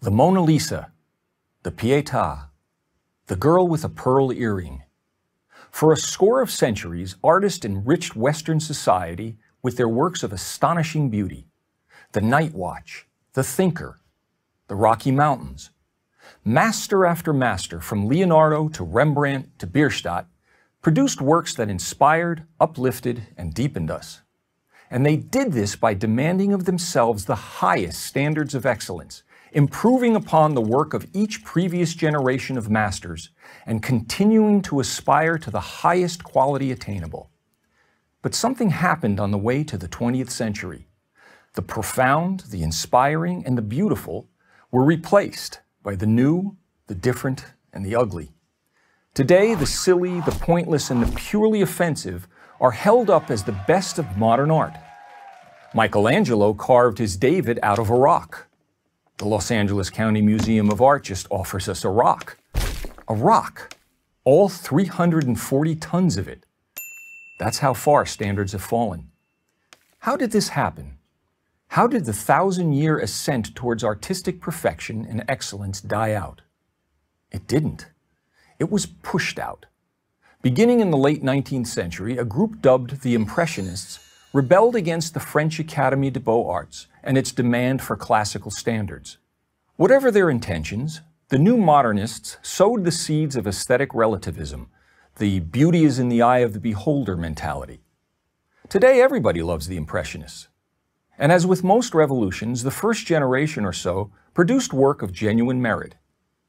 The Mona Lisa, the Pietà, the girl with a pearl earring. For a score of centuries, artists enriched Western society with their works of astonishing beauty. The Night Watch, the Thinker, the Rocky Mountains. Master after master, from Leonardo to Rembrandt to Bierstadt, produced works that inspired, uplifted, and deepened us. And they did this by demanding of themselves the highest standards of excellence, improving upon the work of each previous generation of masters, and continuing to aspire to the highest quality attainable. But something happened on the way to the 20th century. The profound, the inspiring, and the beautiful were replaced by the new, the different, and the ugly. Today, the silly, the pointless, and the purely offensive are held up as the best of modern art. Michelangelo carved his David out of a rock. The Los Angeles County Museum of Art just offers us a rock. A rock. All 340 tons of it. That's how far standards have fallen. How did this happen? How did the 1,000-year ascent towards artistic perfection and excellence die out? It didn't. It was pushed out. Beginning in the late 19th century, a group dubbed the Impressionists rebelled against the French Académie des Beaux-Arts and its demand for classical standards. Whatever their intentions, the new modernists sowed the seeds of aesthetic relativism, the beauty is in the eye of the beholder mentality. Today, everybody loves the Impressionists. And as with most revolutions, the first generation or so produced work of genuine merit.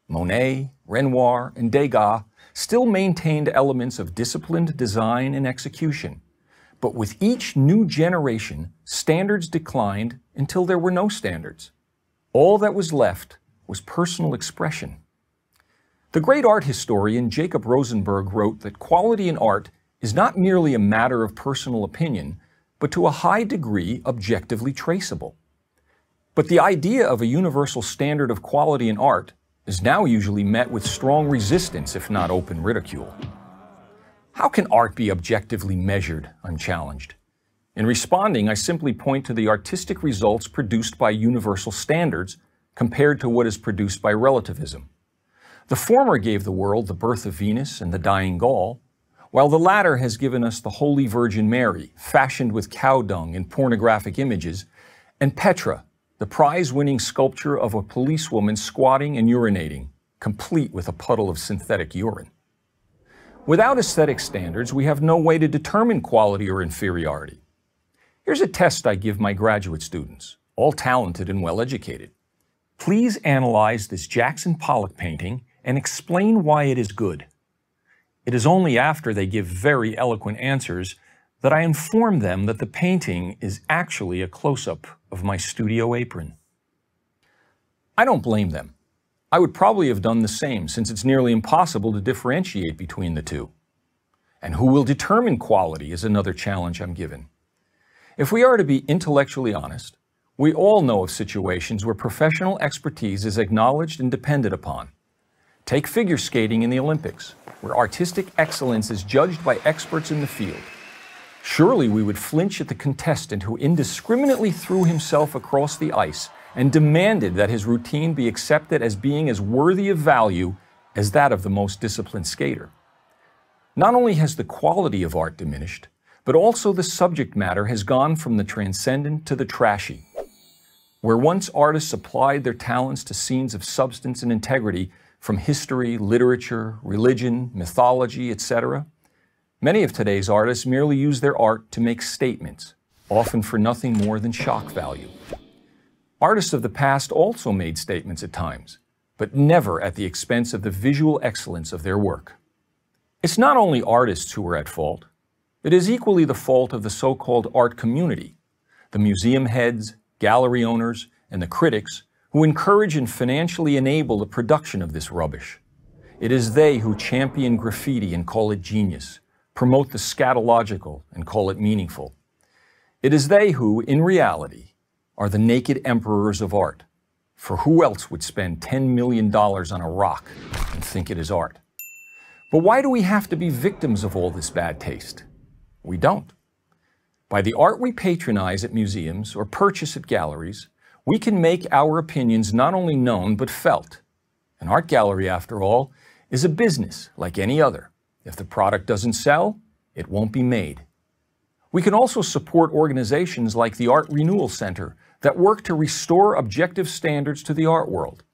Monet, Renoir, and Degas still maintained elements of disciplined design and execution. But with each new generation, standards declined until there were no standards. All that was left was personal expression. The great art historian Jakob Rosenberg wrote that quality in art is not merely a matter of personal opinion, but to a high degree objectively traceable. But the idea of a universal standard of quality in art is now usually met with strong resistance, if not open ridicule. How can art be objectively measured, unchallenged? In responding, I simply point to the artistic results produced by universal standards compared to what is produced by relativism. The former gave the world the birth of Venus and the dying Gaul, while the latter has given us the Holy Virgin Mary, fashioned with cow dung and pornographic images, and Petra, the prize-winning sculpture of a policewoman squatting and urinating, complete with a puddle of synthetic urine. Without aesthetic standards, we have no way to determine quality or inferiority. Here's a test I give my graduate students, all talented and well-educated. Please analyze this Jackson Pollock painting and explain why it is good. It is only after they give very eloquent answers that I inform them that the painting is actually a close-up of my studio apron. I don't blame them. I would probably have done the same, since it's nearly impossible to differentiate between the two. And who will determine quality is another challenge I'm given. If we are to be intellectually honest, we all know of situations where professional expertise is acknowledged and depended upon. Take figure skating in the Olympics, where artistic excellence is judged by experts in the field. Surely we would flinch at the contestant who indiscriminately threw himself across the ice and demanded that his routine be accepted as being as worthy of value as that of the most disciplined skater. Not only has the quality of art diminished, but also the subject matter has gone from the transcendent to the trashy. Where once artists applied their talents to scenes of substance and integrity from history, literature, religion, mythology, etc., many of today's artists merely use their art to make statements, often for nothing more than shock value. Artists of the past also made statements at times, but never at the expense of the visual excellence of their work. It's not only artists who are at fault. It is equally the fault of the so-called art community, the museum heads, gallery owners, and the critics who encourage and financially enable the production of this rubbish. It is they who champion graffiti and call it genius, promote the scatological and call it meaningful. It is they who, in reality, are the naked emperors of art. For who else would spend $10 million on a rock and think it is art? But why do we have to be victims of all this bad taste? We don't. By the art we patronize at museums or purchase at galleries, we can make our opinions not only known but felt. An art gallery, after all, is a business like any other. If the product doesn't sell, it won't be made. We can also support organizations like the Renewal Center that work to restore objective standards to the art world.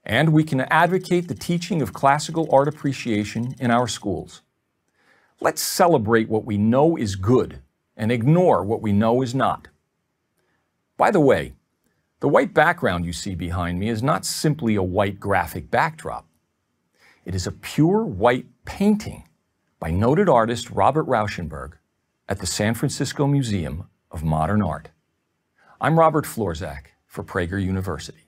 And we can advocate the teaching of classical art appreciation in our schools. Let's celebrate what we know is good and ignore what we know is not. By the way, the white background you see behind me is not simply a white graphic backdrop. It is a pure white painting by noted artist Robert Rauschenberg at the San Francisco Museum of Modern Art. I'm Robert Florzak for Prager University.